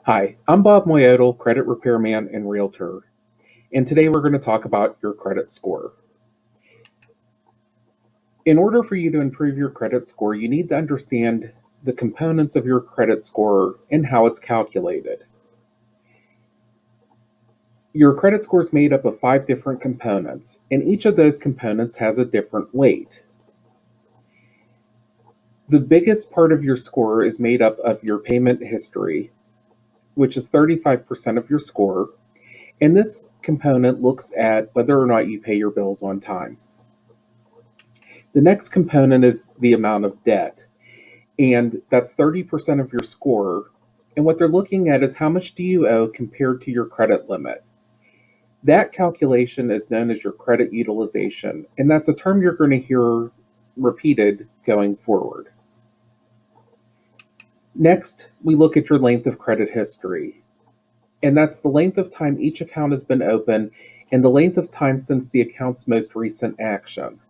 Hi, I'm Bob Moyodal, credit repairman and realtor, and today we're going to talk about your credit score. In order for you to improve your credit score, you need to understand the components of your credit score and how it's calculated. Your credit score is made up of 5 different components, and each of those components has a different weight. The biggest part of your score is made up of your payment history, which is 35% of your score, and this component looks at whether or not you pay your bills on time. The next component is the amount of debt, and that's 30% of your score. And what they're looking at is how much do you owe compared to your credit limit. That calculation is known as your credit utilization, and that's a term you're going to hear repeated going forward. Next, we look at your length of credit history, and that's the length of time each account has been open and the length of time since the account's most recent action.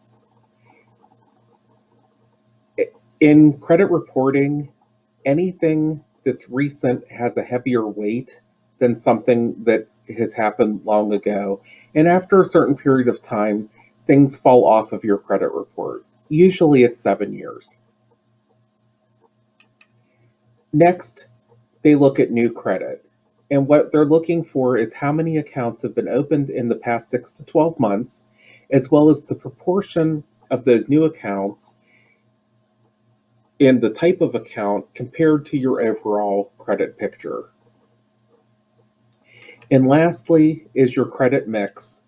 In credit reporting, anything that's recent has a heavier weight than something that has happened long ago. And after a certain period of time, things fall off of your credit report. Usually it's 7 years. Next, they look at new credit. And what they're looking for is how many accounts have been opened in the past 6 to 12 months, as well as the proportion of those new accounts and the type of account compared to your overall credit picture. And lastly is your credit mix.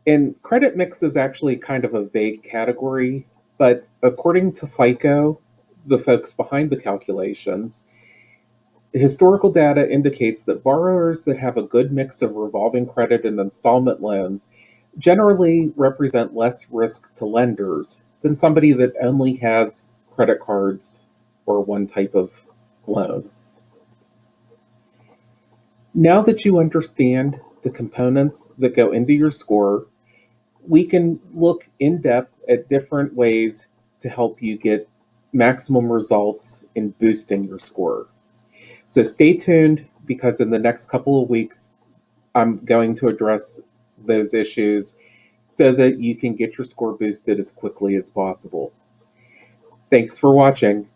And credit mix is actually kind of a vague category, but according to FICO, the folks behind the calculations, historical data indicates that borrowers that have a good mix of revolving credit and installment loans generally represent less risk to lenders than somebody that only has credit cards or one type of loan. Now that you understand the components that go into your score, we can look in depth at different ways to help you get maximum results in boosting your score. So stay tuned because in the next couple of weeks, I'm going to address those issues so that you can get your score boosted as quickly as possible. Thanks for watching.